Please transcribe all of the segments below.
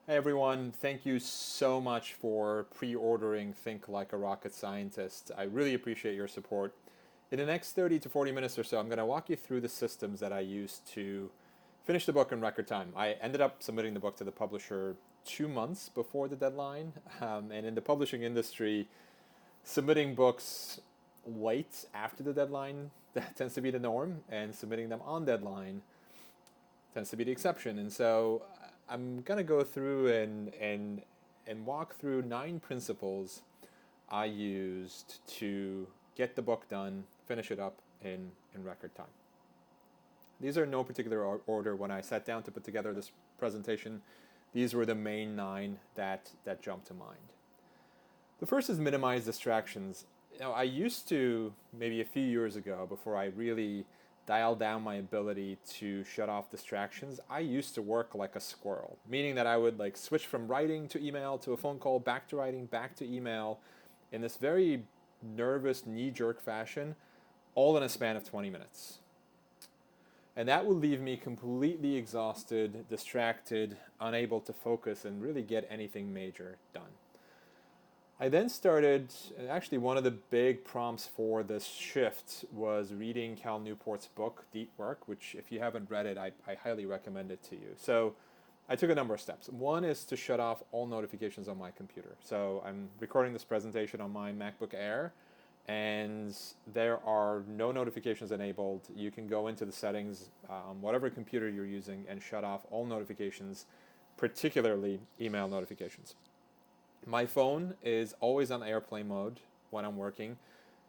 Hey everyone, thank you so much for pre-ordering Think Like a Rocket Scientist. I really appreciate your support. In the next 30 to 40 minutes or so, I'm going to walk you through the systems that I used to finish the book in record time. I ended up submitting the book to the publisher 2 months before the deadline. And in the publishing industry, submitting books late after the deadline, that tends to be the norm, and submitting them on deadline tends to be the exception. And so I'm gonna go through and walk through 9 principles I used to get the book done, finish it up in record time. These are in no particular order. When I sat down to put together this presentation, these were the main 9 that jumped to mind. The first is minimize distractions. I used to, maybe a few years ago, before I really dialed down my ability to shut off distractions, I used to work like a squirrel, meaning that I would like switch from writing to email to a phone call, back to writing, back to email, in this very nervous, knee-jerk fashion, all in a span of 20 minutes. And that would leave me completely exhausted, distracted, unable to focus and really get anything major done. I then started, actually one of the big prompts for this shift was reading Cal Newport's book, Deep Work, which if you haven't read it, I highly recommend it to you. So I took a number of steps. One is to shut off all notifications on my computer. So I'm recording this presentation on my MacBook Air, and there are no notifications enabled. You can go into the settings on whatever computer you're using and shut off all notifications, particularly email notifications. My phone is always on airplane mode when I'm working.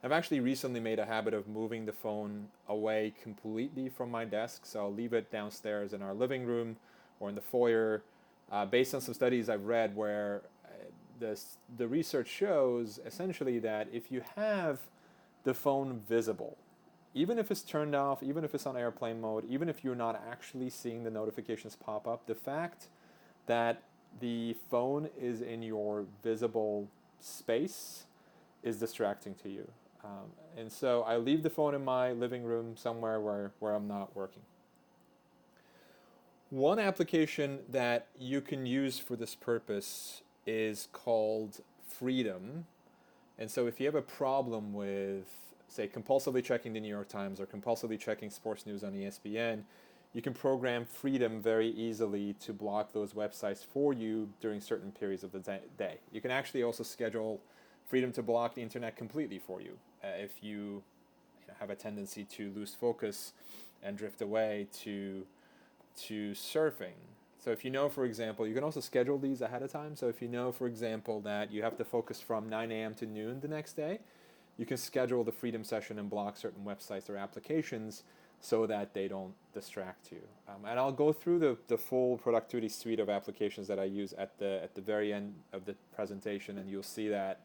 I've actually recently made a habit of moving the phone away completely from my desk, so I'll leave it downstairs in our living room or in the foyer. Based on some studies I've read where the research shows essentially that if you have the phone visible, even if it's turned off, even if it's on airplane mode, even if you're not actually seeing the notifications pop up, the fact that the phone is in your visible space is distracting to you. And so I leave the phone in my living room somewhere where I'm not working. One application that you can use for this purpose is called Freedom. And so if you have a problem with, say, compulsively checking the New York Times or compulsively checking sports news on ESPN, you can program Freedom very easily to block those websites for you during certain periods of the day. You can actually also schedule Freedom to block the internet completely for you if you have a tendency to lose focus and drift away to surfing. So if you know, for example, you can also schedule these ahead of time. So if you know, for example, that you have to focus from 9 a.m. to noon the next day, you can schedule the Freedom session and block certain websites or applications so that they don't distract you. And I'll go through the full productivity suite of applications that I use at the very end of the presentation, and you'll see that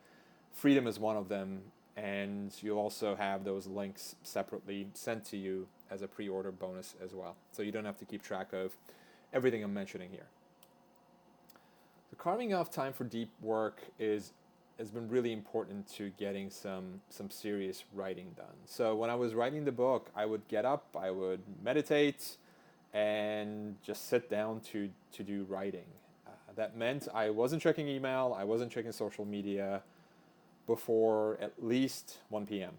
Freedom is one of them, and you'll also have those links separately sent to you as a pre-order bonus as well. So you don't have to keep track of everything I'm mentioning here. So carving off time for deep work has been really important to getting some serious writing done. So when I was writing the book, I would get up, I would meditate, and just sit down to do writing. That meant I wasn't checking email, I wasn't checking social media before at least 1 p.m.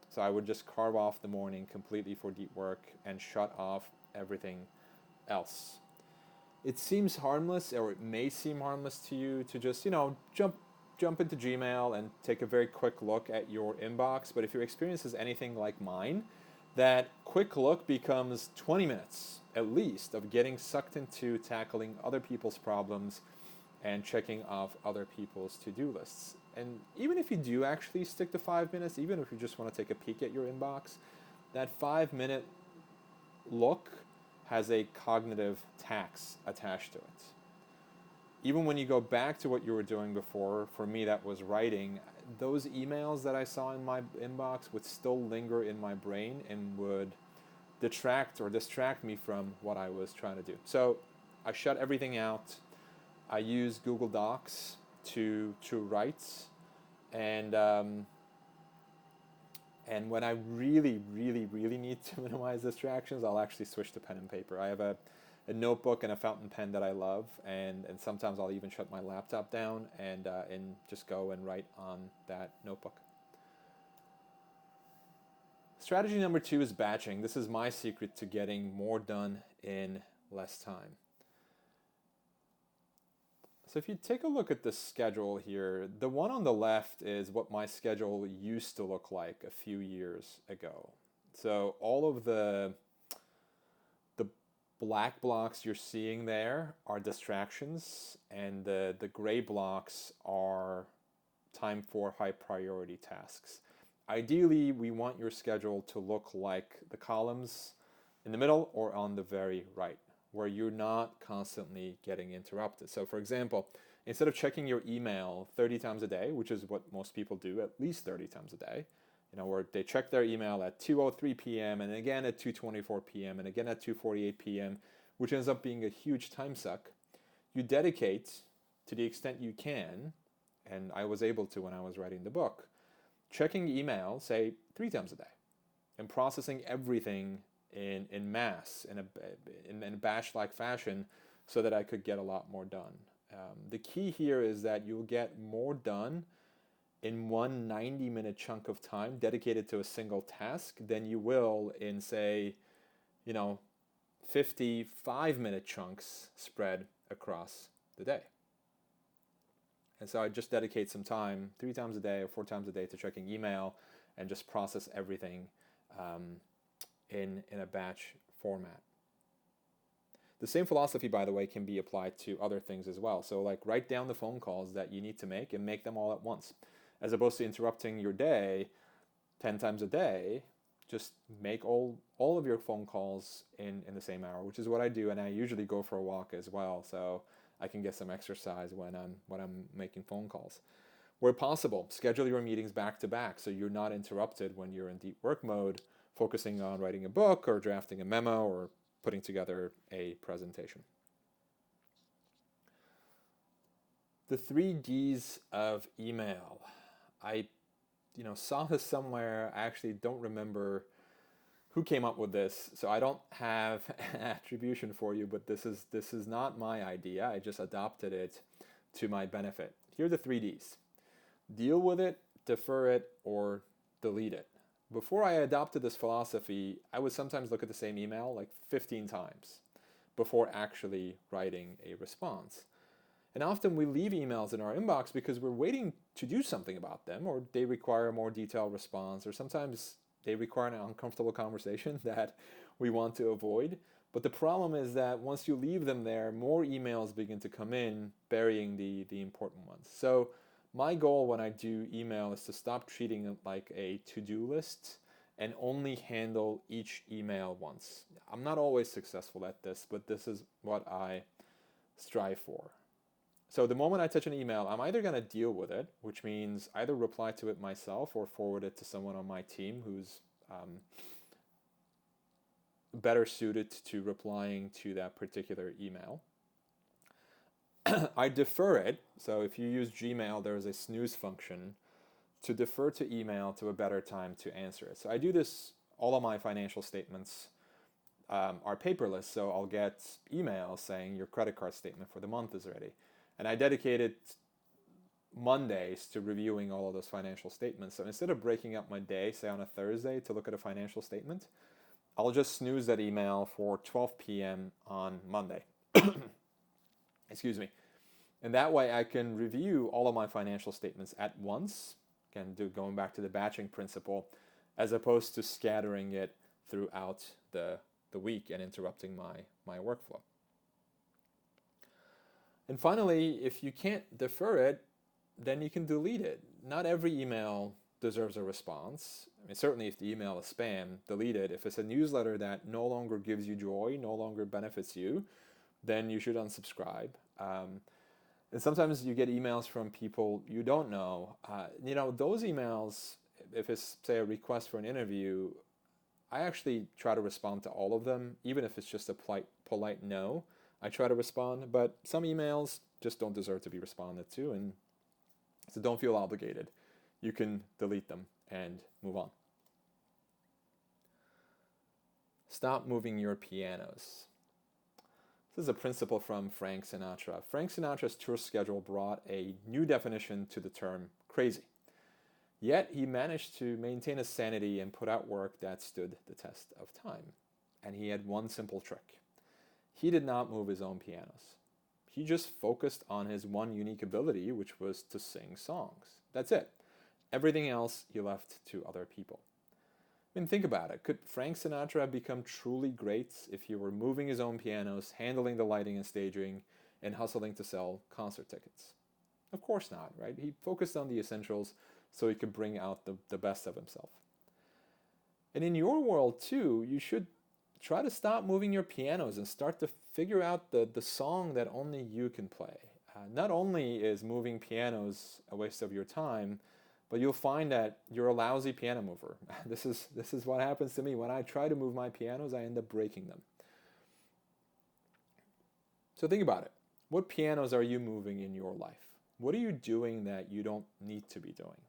So I would just carve off the morning completely for deep work and shut off everything else. It seems harmless, or it may seem harmless to you to just, jump into Gmail and take a very quick look at your inbox. But if your experience is anything like mine, that quick look becomes 20 minutes at least of getting sucked into tackling other people's problems and checking off other people's to-do lists. And even if you do actually stick to 5 minutes, even if you just want to take a peek at your inbox, that 5 minute look has a cognitive tax attached to it. Even when you go back to what you were doing before, for me that was writing, those emails that I saw in my inbox would still linger in my brain and would detract or distract me from what I was trying to do. So I shut everything out. I use Google Docs to write, and when I really, really, really need to minimize distractions, I'll actually switch to pen and paper. I have a a notebook and a fountain pen that I love, and sometimes I'll even shut my laptop down and just go and write on that notebook. Strategy number 2 is batching. This is my secret to getting more done in less time. So if you take a look at the schedule here, the one on the left is what my schedule used to look like a few years ago. So all of the black blocks you're seeing there are distractions, and the gray blocks are time for high priority tasks. Ideally, we want your schedule to look like the columns in the middle or on the very right, where you're not constantly getting interrupted. So for example, instead of checking your email 30 times a day, which is what most people do, at least 30 times a day, where they check their email at 2:03 p.m. and again at 2:24 p.m. and again at 2:48 p.m., which ends up being a huge time suck, you dedicate, to the extent you can, and I was able to when I was writing the book, checking email, say, 3 times a day, and processing everything in mass, in a batch-like fashion, so that I could get a lot more done. The key here is that you'll get more done in one 90-minute chunk of time dedicated to a single task than you will in, say, 55-minute chunks spread across the day. And so I just dedicate some time 3 times a day or 4 times a day to checking email and just process everything in a batch format. The same philosophy, by the way, can be applied to other things as well. So like write down the phone calls that you need to make and make them all at once. As opposed to interrupting your day 10 times a day, just make all of your phone calls in the same hour, which is what I do, and I usually go for a walk as well, so I can get some exercise when I'm making phone calls. Where possible, schedule your meetings back to back so you're not interrupted when you're in deep work mode, focusing on writing a book or drafting a memo or putting together a presentation. The 3 Ds of email. I saw this somewhere. I actually don't remember who came up with this, so I don't have an attribution for you, but this is not my idea. I just adopted it to my benefit. Here are the 3 Ds. Deal with it, defer it, or delete it. Before I adopted this philosophy, I would sometimes look at the same email like 15 times before actually writing a response. And often we leave emails in our inbox because we're waiting to do something about them, or they require a more detailed response, or sometimes they require an uncomfortable conversation that we want to avoid. But the problem is that once you leave them there, more emails begin to come in, burying the important ones. So my goal when I do email is to stop treating it like a to-do list and only handle each email once. I'm not always successful at this, but this is what I strive for. So the moment I touch an email, I'm either going to deal with it, which means either reply to it myself or forward it to someone on my team who's better suited to replying to that particular email. I defer it. So if you use Gmail, there's a snooze function to defer to email to a better time to answer it. So I do this, all of my financial statements are paperless, so I'll get emails saying your credit card statement for the month is ready. And I dedicated Mondays to reviewing all of those financial statements. So instead of breaking up my day, say on a Thursday, to look at a financial statement, I'll just snooze that email for 12 p.m. on Monday. Excuse me. And that way I can review all of my financial statements at once, again, going back to the batching principle, as opposed to scattering it throughout the week and interrupting my workflow. And finally, if you can't defer it, then you can delete it. Not every email deserves a response. I mean, certainly if the email is spam, delete it. If it's a newsletter that no longer gives you joy, no longer benefits you, then you should unsubscribe. And sometimes you get emails from people you don't know. Those emails, if it's, say, a request for an interview, I actually try to respond to all of them, even if it's just a polite no. I try to respond, but some emails just don't deserve to be responded to, and so don't feel obligated. You can delete them and move on. Stop moving your pianos. This is a principle from Frank Sinatra. Frank Sinatra's tour schedule brought a new definition to the term crazy. Yet he managed to maintain his sanity and put out work that stood the test of time. And he had one simple trick. He did not move his own pianos. He just focused on his one unique ability, which was to sing songs. That's it. Everything else he left to other people. I mean, think about it. Could Frank Sinatra have become truly great if he were moving his own pianos, handling the lighting and staging, and hustling to sell concert tickets? Of course not, right? He focused on the essentials so he could bring out the best of himself. And in your world, too, you should try to stop moving your pianos and start to figure out the song that only you can play. Not only is moving pianos a waste of your time, but you'll find that you're a lousy piano mover. This is what happens to me. When I try to move my pianos, I end up breaking them. So think about it. What pianos are you moving in your life? What are you doing that you don't need to be doing?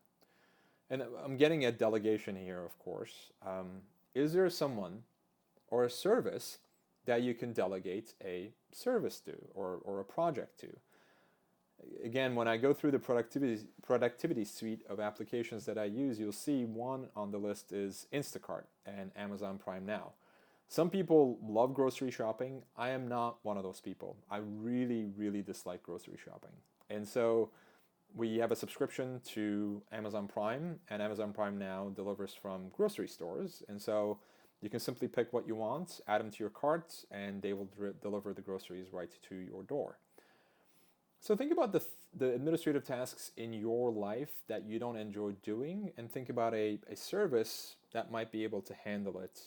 And I'm getting at delegation here, of course. Is there someone or a service that you can delegate a service to or a project to? Again, when I go through the productivity suite of applications that I use, you'll see one on the list is Instacart and Amazon Prime Now. Some people love grocery shopping. I am not one of those people. I really, really dislike grocery shopping. And so we have a subscription to Amazon Prime, and Amazon Prime Now delivers from grocery stores. And so you can simply pick what you want, add them to your cart, and they will deliver the groceries right to your door. So think about the administrative tasks in your life that you don't enjoy doing, and think about a service that might be able to handle it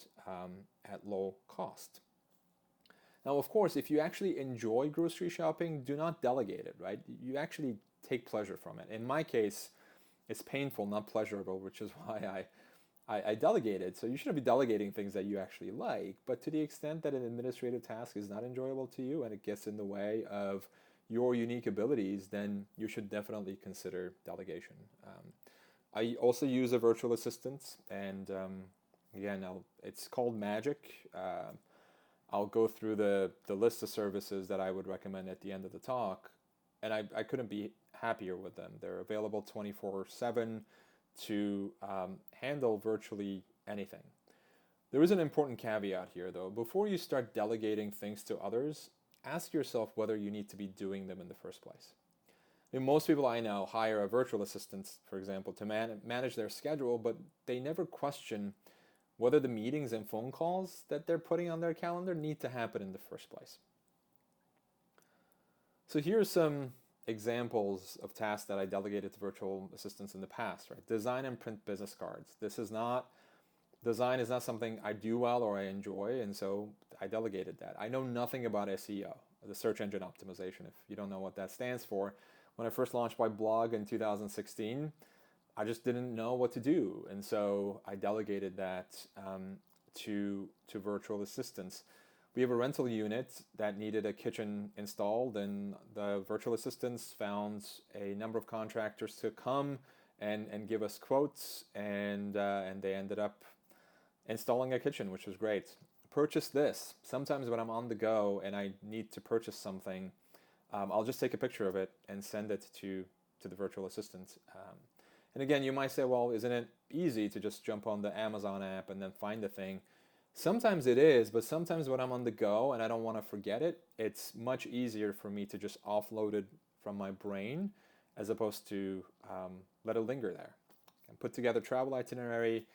at low cost. Now, of course, if you actually enjoy grocery shopping, do not delegate it, right? You actually take pleasure from it. In my case, it's painful, not pleasurable, which is why I delegated. So you shouldn't be delegating things that you actually like, but to the extent that an administrative task is not enjoyable to you and it gets in the way of your unique abilities, then you should definitely consider delegation. I also use a virtual assistant, and again, it's called Magic. I'll go through the list of services that I would recommend at the end of the talk, and I couldn't be happier with them. They're available 24/7 to handle virtually anything. There is an important caveat here, though. Before you start delegating things to others, ask yourself whether you need to be doing them in the first place. I mean, most people I know hire a virtual assistant, for example, to manage their schedule, but they never question whether the meetings and phone calls that they're putting on their calendar need to happen in the first place. So here are some examples of tasks that I delegated to virtual assistants in the past, right? Design and print business cards. Design is not something I do well or I enjoy, and so I delegated that. I know nothing about SEO, the search engine optimization, if you don't know what that stands for. When I first launched my blog in 2016, I just didn't know what to do, and so I delegated that to virtual assistants. We have a rental unit that needed a kitchen installed, and the virtual assistants found a number of contractors to come and give us quotes, and they ended up installing a kitchen, which was great. Purchase this. Sometimes when I'm on the go and I need to purchase something, I'll just take a picture of it and send it to the virtual assistant. And again, you might say, well, isn't it easy to just jump on the Amazon app and then find the thing? Sometimes it is, but sometimes when I'm on the go and I don't want to forget it, it's much easier for me to just offload it from my brain as opposed to let it linger there. And put together travel itinerary.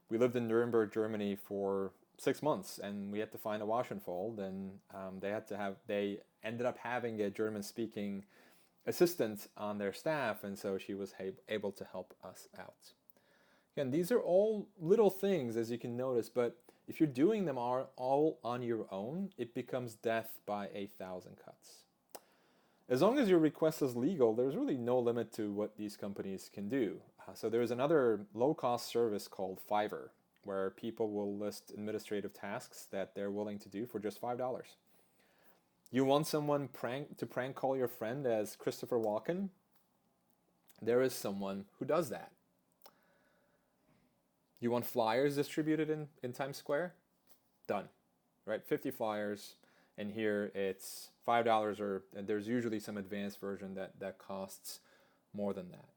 We lived in Nuremberg, Germany for 6 months, and we had to find a wash and fold, and they ended up having a German-speaking assistant on their staff, and so she was able to help us out. Again, these are all little things, as you can notice, but if you're doing them all on your own, it becomes death by 1,000 cuts. As long as your request is legal, there's really no limit to what these companies can do. So there's another low-cost service called Fiverr, where people will list administrative tasks that they're willing to do for just $5. You want someone to prank call your friend as Christopher Walken? There is someone who does that. You want flyers distributed in Times Square? Done. Right? 50 flyers. and here it's $5, or and there's usually some advanced version that costs more than that.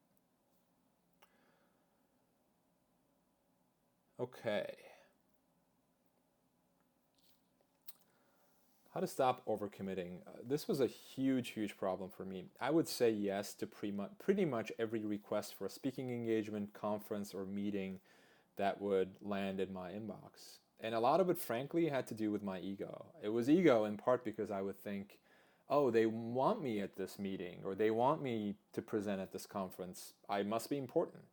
Okay. How to stop overcommitting. This was a huge problem for me. I would say yes to pretty much every request for a speaking engagement, conference, or meeting that would land in my inbox. And a lot of it, frankly, had to do with my ego. It was ego in part because I would think, oh, they want me at this meeting, or they want me to present at this conference. I must be important.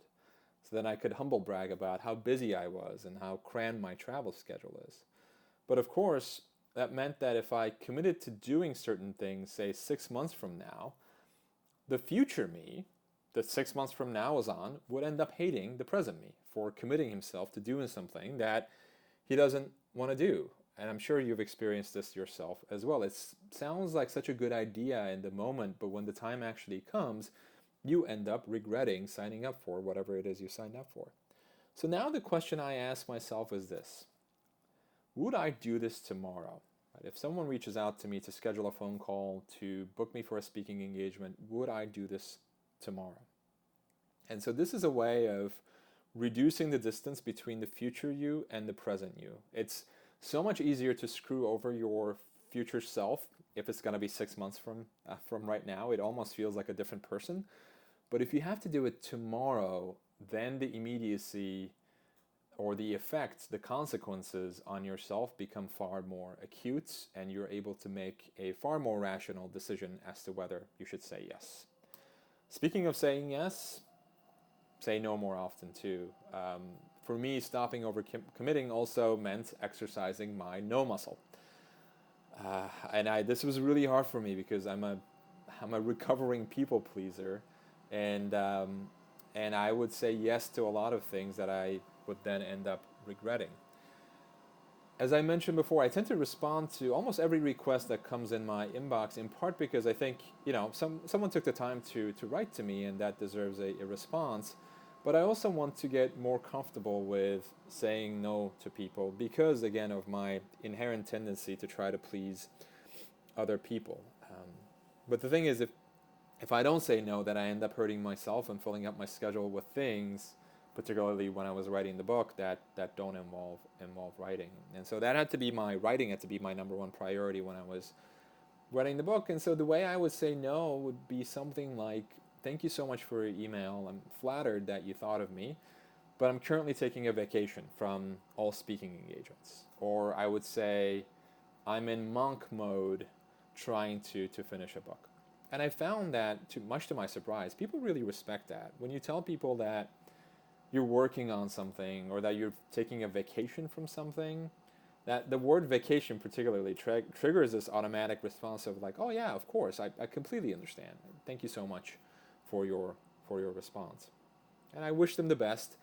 So then I could humble brag about how busy I was and how crammed my travel schedule is. But of course, that meant that if I committed to doing certain things, say 6 months from now, the future me, that 6 months from now is on, would end up hating the present me for committing himself to doing something that he doesn't want to do. And I'm sure you've experienced this yourself as well. It sounds like such a good idea in the moment, but when the time actually comes, you end up regretting signing up for whatever it is you signed up for. So now the question I ask myself is this: would I do this tomorrow? Right? If someone reaches out to me to schedule a phone call, to book me for a speaking engagement, would I do this tomorrow? And so this is a way of reducing the distance between the future you and the present you. It's so much easier to screw over your future self if it's going to be 6 months from right now. It almost feels like a different person. But if you have to do it tomorrow, then the immediacy or the effects, the consequences on yourself become far more acute, and you're able to make a far more rational decision as to whether you should say yes. Speaking of saying yes, say no more often too. For me, stopping overcommitting also meant exercising my no muscle. And this was really hard for me because I'm a recovering people pleaser, and I would say yes to a lot of things that I would then end up regretting. As I mentioned before, I tend to respond to almost every request that comes in my inbox, in part because I think, someone took the time to write to me, and that deserves a response. But I also want to get more comfortable with saying no to people because, again, of my inherent tendency to try to please other people. But the thing is, if I don't say no, then I end up hurting myself and filling up my schedule with things, particularly when I was writing the book, that don't involve writing. And so writing had to be my number one priority when I was writing the book. And so the way I would say no would be something like, thank you so much for your email. I'm flattered that you thought of me, but I'm currently taking a vacation from all speaking engagements. Or I would say, I'm in monk mode trying to finish a book. And I found that, much to my surprise, people really respect that. When you tell people that you're working on something or that you're taking a vacation from something, that the word vacation particularly triggers this automatic response of like, oh yeah, of course, I completely understand. Thank you so much for your response. And I wish them the best.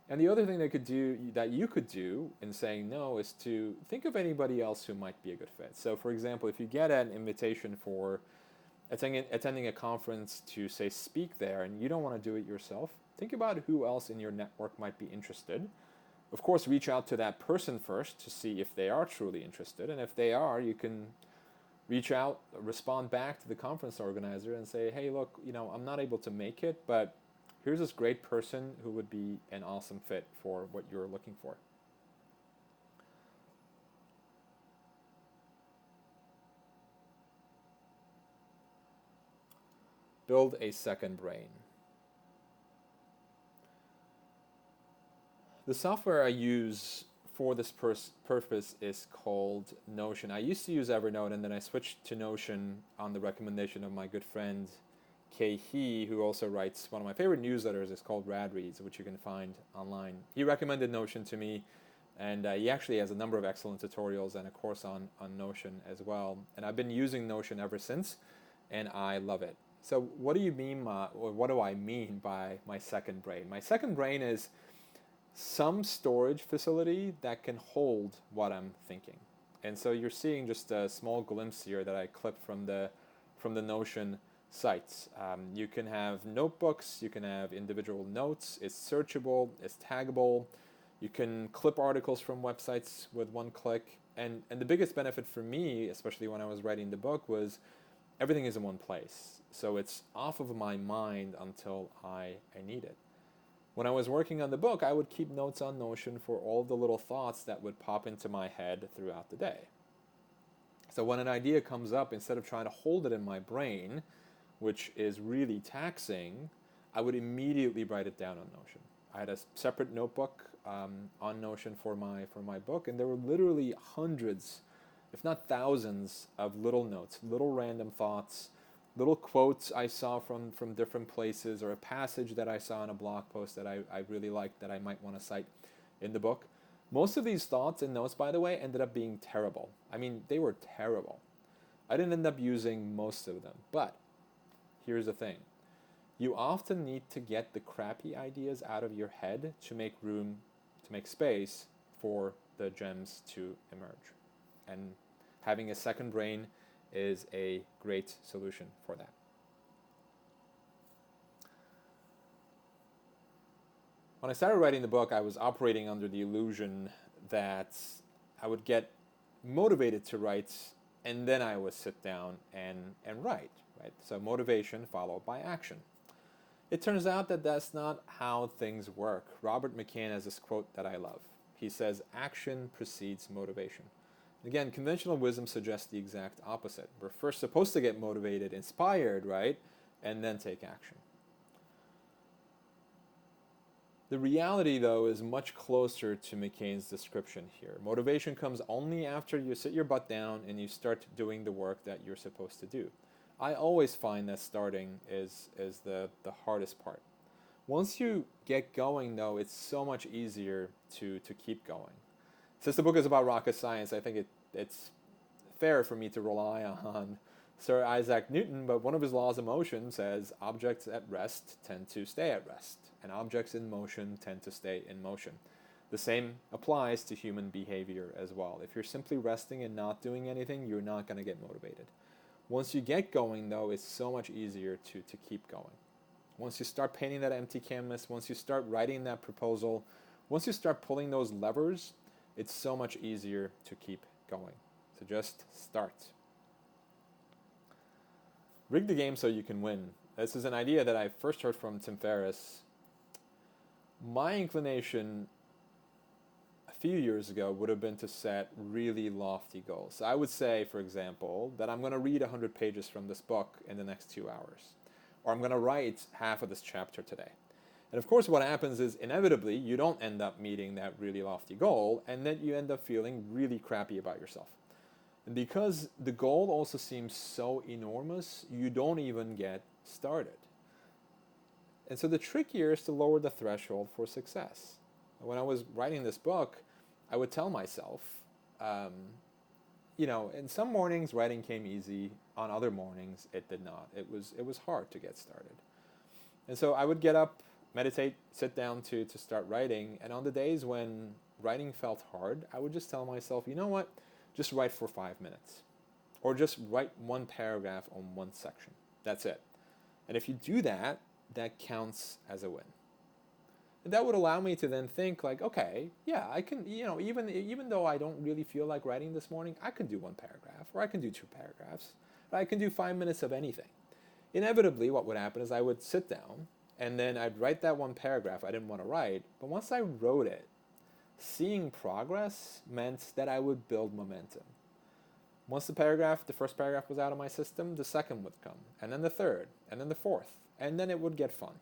And the other thing that you could do in saying no is to think of anybody else who might be a good fit. So for example, if you get an invitation for attending a conference to, say, speak there, and you don't want to do it yourself, think about who else in your network might be interested. Of course, reach out to that person first to see if they are truly interested, and if they are, you can reach out, respond back to the conference organizer and say, hey, look, I'm not able to make it, but here's this great person who would be an awesome fit for what you're looking for. Build a second brain. The software I use for this purpose is called Notion. I used to use Evernote, and then I switched to Notion on the recommendation of my good friend Kei He, who also writes one of my favorite newsletters. It's called Rad Reads, which you can find online. He recommended Notion to me, and he actually has a number of excellent tutorials and a course on Notion as well. And I've been using Notion ever since, and I love it. So what do I mean by my second brain? My second brain is some storage facility that can hold what I'm thinking. And so you're seeing just a small glimpse here that I clipped from the Notion sites. You can have notebooks, you can have individual notes, it's searchable, it's taggable, you can clip articles from websites with one click. And the biggest benefit for me, especially when I was writing the book, was everything is in one place. So it's off of my mind until I need it. When I was working on the book, I would keep notes on Notion for all the little thoughts that would pop into my head throughout the day. So when an idea comes up, instead of trying to hold it in my brain, which is really taxing, I would immediately write it down on Notion. I had a separate notebook on Notion for my book, and there were literally hundreds, if not thousands, of little notes, little random thoughts, little quotes I saw from different places, or a passage that I saw in a blog post that I really liked that I might want to cite in the book. Most of these thoughts and notes, by the way, ended up being terrible. I mean, they were terrible. I didn't end up using most of them, but here's the thing. You often need to get the crappy ideas out of your head to make room, to make space for the gems to emerge. And having a second brain is a great solution for that. When I started writing the book, I was operating under the illusion that I would get motivated to write, and then I would sit down and write, right? So motivation followed by action. It turns out that that's not how things work. Robert McCann has this quote that I love. He says, "Action precedes motivation." Again, conventional wisdom suggests the exact opposite. We're first supposed to get motivated, inspired, right? And then take action. The reality, though, is much closer to McCann's description here. Motivation comes only after you sit your butt down and you start doing the work that you're supposed to do. I always find that starting is the hardest part. Once you get going, though, it's so much easier to keep going. Since the book is about rocket science, I think it's fair for me to rely on Sir Isaac Newton, but one of his laws of motion says objects at rest tend to stay at rest, and objects in motion tend to stay in motion. The same applies to human behavior as well. If you're simply resting and not doing anything, you're not going to get motivated. Once you get going, though, it's so much easier to keep going. Once you start painting that empty canvas, once you start writing that proposal, once you start pulling those levers, it's so much easier to keep going. So just start. Rig the game so you can win. This is an idea that I first heard from Tim Ferriss. My inclination a few years ago would have been to set really lofty goals. So I would say, for example, that I'm going to read 100 pages from this book in the next 2 hours. Or I'm going to write half of this chapter today. And of course, what happens is inevitably you don't end up meeting that really lofty goal, and then you end up feeling really crappy about yourself. And because the goal also seems so enormous, you don't even get started. And so the trick here is to lower the threshold for success. When I was writing this book, I would tell myself, in some mornings writing came easy, on other mornings it did not. It was hard to get started. And so I would get up, meditate, sit down to start writing, and on the days when writing felt hard, I would just tell myself, you know what, just write for 5 minutes. Or just write one paragraph on one section. That's it. And if you do that, that counts as a win. And that would allow me to then think like, okay, yeah, I can, even though I don't really feel like writing this morning, I can do one paragraph, or I can do 2 paragraphs, or I can do 5 minutes of anything. Inevitably, what would happen is I would sit down, and then I'd write that one paragraph I didn't want to write, but once I wrote it, seeing progress meant that I would build momentum. Once the first paragraph was out of my system, the second would come, and then the third, and then the fourth, and then it would get fun.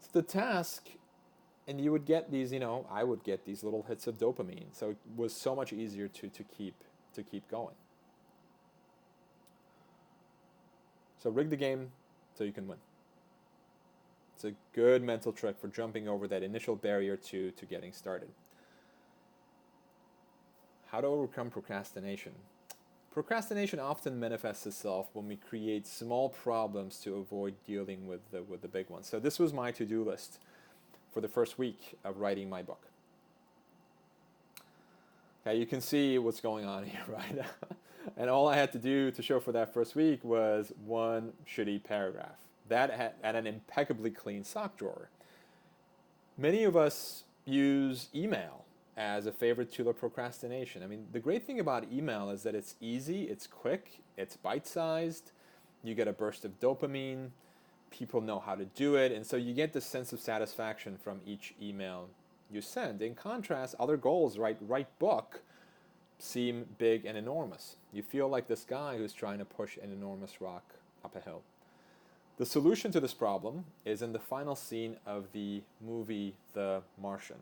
So the task, and you would get these, I would get these little hits of dopamine, so it was so much easier to keep going. So rig the game so you can win. It's a good mental trick for jumping over that initial barrier to getting started. How to overcome procrastination. Procrastination often manifests itself when we create small problems to avoid dealing with the big ones. So this was my to-do list for the first week of writing my book. Okay, you can see what's going on here, right? And all I had to do to show for that first week was one shitty paragraph. That had an impeccably clean sock drawer. Many of us use email as a favorite tool of procrastination. I mean, the great thing about email is that it's easy, it's quick, it's bite-sized, you get a burst of dopamine, people know how to do it, and so you get this sense of satisfaction from each email you send. In contrast, other goals, write book, seem big and enormous. You feel like this guy who's trying to push an enormous rock up a hill. The solution to this problem is in the final scene of the movie The Martian.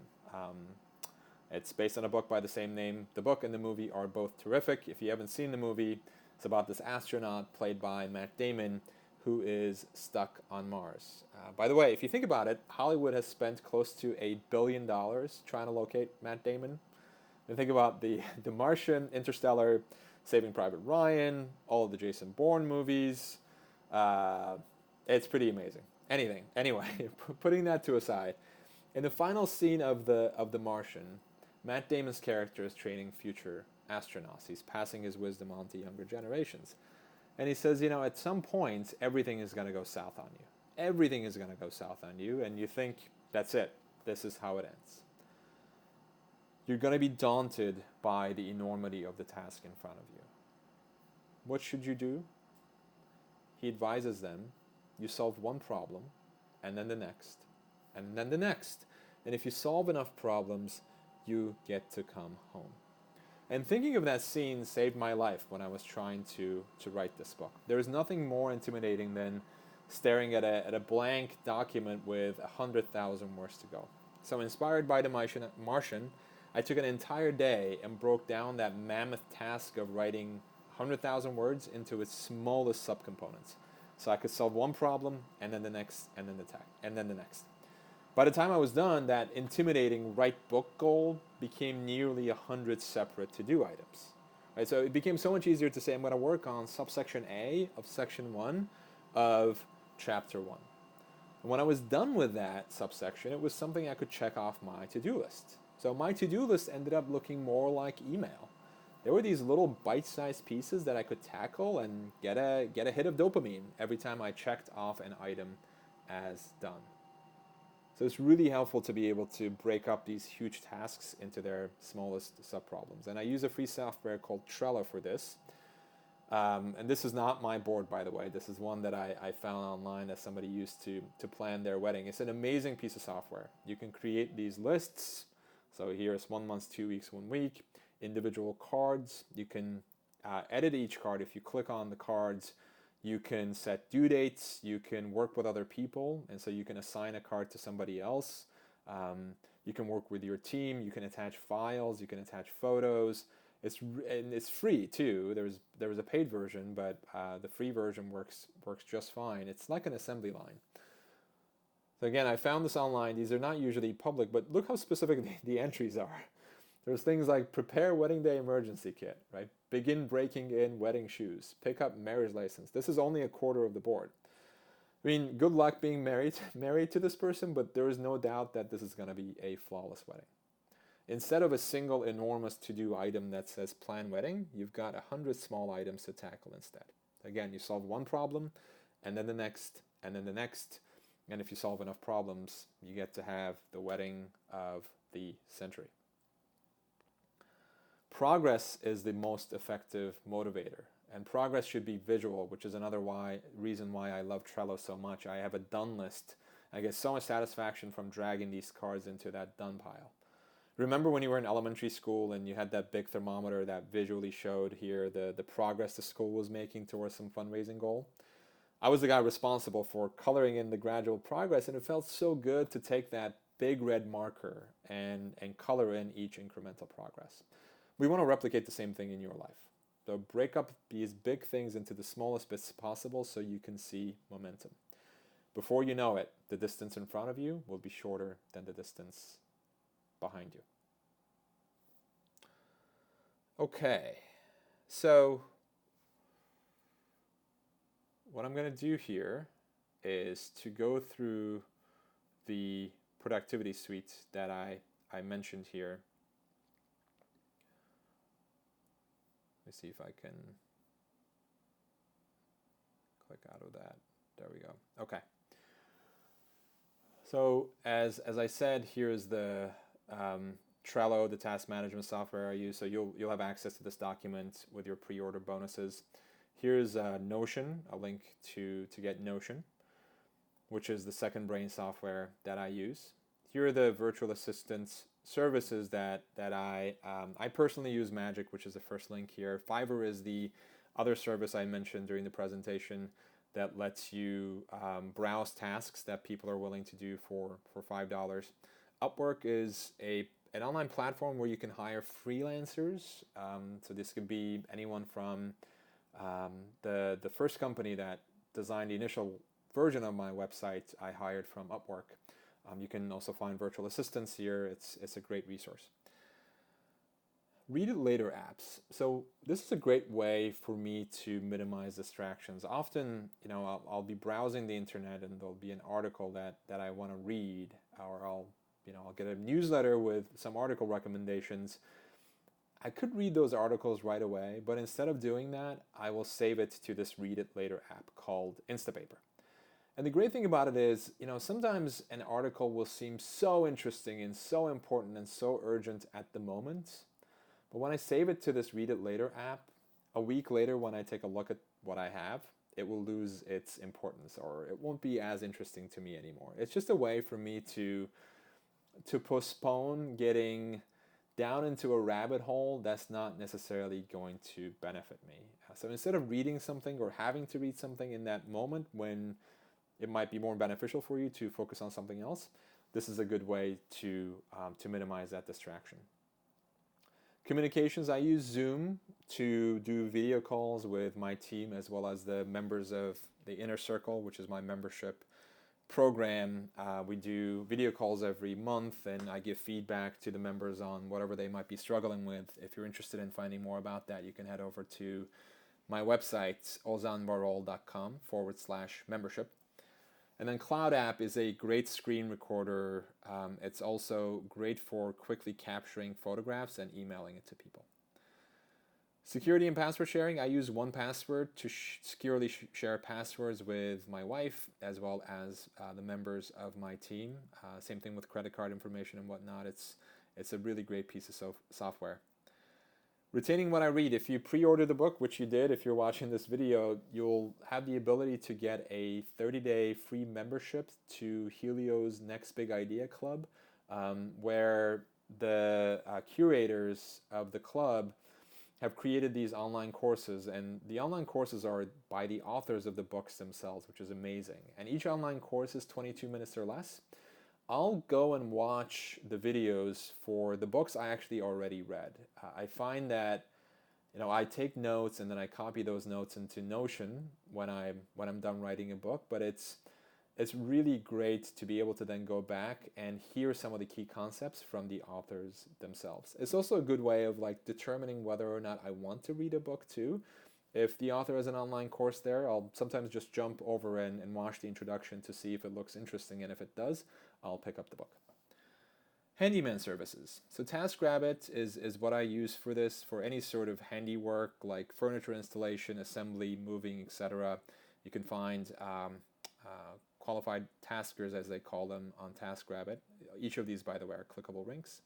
It's based on a book by the same name. The book and the movie are both terrific. If you haven't seen the movie, it's about this astronaut played by Matt Damon who is stuck on Mars. By the way, if you think about it, Hollywood has spent close to $1 billion trying to locate Matt Damon. And think about the Martian, Interstellar, Saving Private Ryan, all of the Jason Bourne movies. It's pretty amazing. Anyway, putting that to aside, in the final scene of the Martian, Matt Damon's character is training future astronauts. He's passing his wisdom on to younger generations. And he says, at some point, everything is going to go south on you. Everything is going to go south on you, and you think, that's it. This is how it ends. You're going to be daunted by the enormity of the task in front of you. What should you do? He advises them, you solve one problem, and then the next, and then the next. And if you solve enough problems, you get to come home. And thinking of that scene saved my life when I was trying to write this book. There is nothing more intimidating than staring at a blank document with 100,000 words to go. So inspired by the Martian, I took an entire day and broke down that mammoth task of writing 100,000 words into its smallest subcomponents. So I could solve one problem, and then the next, and then the next. By the time I was done, that intimidating write book goal became nearly 100 separate to-do items. Right? So it became so much easier to say, I'm going to work on subsection A of section 1 of chapter 1. And when I was done with that subsection, it was something I could check off my to-do list. So my to-do list ended up looking more like email. There were these little bite-sized pieces that I could tackle and get a hit of dopamine every time I checked off an item as done. So it's really helpful to be able to break up these huge tasks into their smallest subproblems. And I use a free software called Trello for this. And this is not my board, by the way. This is one that I found online that somebody used to plan their wedding. It's an amazing piece of software. You can create these lists. So here's 1 month, 2 weeks, 1 week, individual cards. You can edit each card. If you click on the cards, you can set due dates, you can work with other people, and so you can assign a card to somebody else. You can work with your team, you can attach files, you can attach photos. It's free too. There's a paid version, but the free version works just fine. It's like an assembly line. So again, I found this online. These are not usually public, but look how specific the entries are. There's things like prepare wedding day emergency kit, right? Begin breaking in wedding shoes, pick up marriage license. This is only a quarter of the board. I mean, good luck being married to this person, but there is no doubt that this is going to be a flawless wedding. Instead of a single enormous to-do item that says plan wedding, you've got 100 small items to tackle instead. Again, you solve one problem, and then the next, and then the next. And if you solve enough problems, you get to have the wedding of the century. Progress is the most effective motivator, and progress should be visual, which is another reason why I love Trello so much. I have a done list. I get so much satisfaction from dragging these cards into that done pile. Remember when you were in elementary school and you had that big thermometer that visually showed here the progress the school was making towards some fundraising goal? I was the guy responsible for coloring in the gradual progress, and it felt so good to take that big red marker and color in each incremental progress. We want to replicate the same thing in your life. So break up these big things into the smallest bits possible so you can see momentum. Before you know it, the distance in front of you will be shorter than the distance behind you. Okay, so what I'm going to do here is to go through the productivity suite that I mentioned here. Let me see if I can click out of that. There we go. Okay. So as I said, here's the Trello, the task management software I use, so you'll have access to this document with your pre-order bonuses. Here's Notion, a link to get Notion, which is the Second Brain software that I use. Here are the virtual assistant services that I personally use Magic, which is the first link here. Fiverr is the other service I mentioned during the presentation that lets you browse tasks that people are willing to do for $5. Upwork is an online platform where you can hire freelancers. So this could be anyone from the first company that designed the initial version of my website I hired from Upwork. You can also find virtual assistants here. It's a great resource. Read it later apps. So this is a great way for me to minimize distractions. Often, I'll be browsing the internet and there'll be an article that I want to read, or I'll get a newsletter with some article recommendations. I could read those articles right away, but instead of doing that, I will save it to this Read It Later app called Instapaper. And the great thing about it is, sometimes an article will seem so interesting and so important and so urgent at the moment. But when I save it to this Read It Later app, a week later when I take a look at what I have, it will lose its importance, or it won't be as interesting to me anymore. It's just a way for me to postpone getting down into a rabbit hole that's not necessarily going to benefit me. So instead of reading something or having to read something in that moment when it might be more beneficial for you to focus on something else, this is a good way to minimize that distraction. Communications, I use Zoom to do video calls with my team as well as the members of the Inner Circle, which is my membership program. We do video calls every month, and I give feedback to the members on whatever they might be struggling with. If you're interested in finding more about that, you can head over to my website, ozanbarol.com/membership. And then Cloud App is a great screen recorder. It's also great for quickly capturing photographs and emailing it to people. Security and password sharing, I use 1Password to securely share passwords with my wife as well as the members of my team. Same thing with credit card information and whatnot. It's a really great piece of software. Retaining what I read. If you pre-order the book, which you did, if you're watching this video, you'll have the ability to get a 30-day free membership to Helio's Next Big Idea Club, where the curators of the club have created these online courses, and the online courses are by the authors of the books themselves, which is amazing. And each online course is 22 minutes or less. I'll go and watch the videos for the books I actually already read. I find that I take notes and then I copy those notes into Notion when I'm done writing a book, but it's really great to be able to then go back and hear some of the key concepts from the authors themselves. It's also a good way of determining whether or not I want to read a book too. If the author has an online course there, I'll sometimes just jump over and watch the introduction to see if it looks interesting, and if it does, I'll pick up the book. Handyman services. So TaskRabbit is what I use for this, for any sort of handiwork like furniture installation, assembly, moving, etc. You can find qualified taskers, as they call them, on TaskRabbit. Each of these, by the way, are clickable links.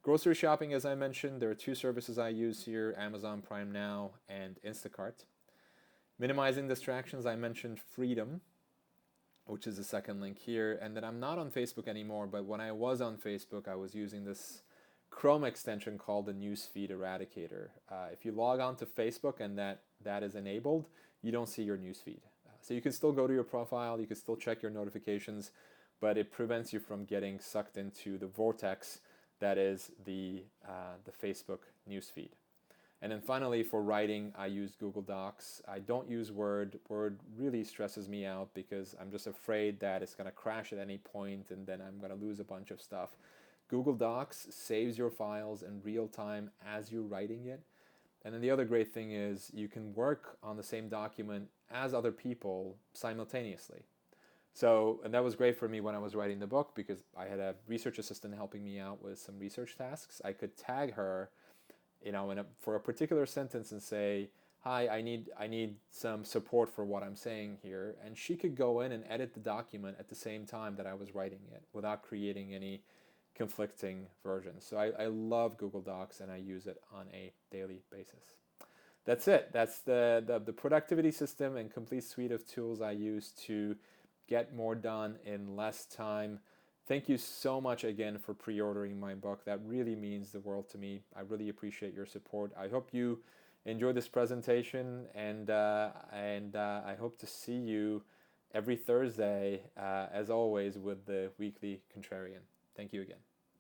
Grocery shopping, as I mentioned, there are two services I use here, Amazon Prime Now and Instacart. Minimizing distractions, I mentioned Freedom, which is the second link here, and then I'm not on Facebook anymore, but when I was on Facebook, I was using this Chrome extension called the Newsfeed Eradicator. If you log on to Facebook and that is enabled, you don't see your newsfeed. So you can still go to your profile, you can still check your notifications, but it prevents you from getting sucked into the vortex that is the Facebook newsfeed. And then finally, for writing, I use Google Docs. I don't use Word. Word really stresses me out because I'm just afraid that it's going to crash at any point and then I'm going to lose a bunch of stuff. Google Docs saves your files in real time as you're writing it. And then the other great thing is you can work on the same document as other people simultaneously. So, and that was great for me when I was writing the book because I had a research assistant helping me out with some research tasks. I could tag her, for a particular sentence and say, "Hi, I need some support for what I'm saying here," and she could go in and edit the document at the same time that I was writing it without creating any conflicting versions. So I love Google Docs and I use it on a daily basis. That's it. That's the productivity system and complete suite of tools I use to get more done in less time. Thank you so much again for pre-ordering my book. That really means the world to me. I really appreciate your support. I hope you enjoy this presentation, and I hope to see you every Thursday, as always, with the Weekly Contrarian. Thank you again.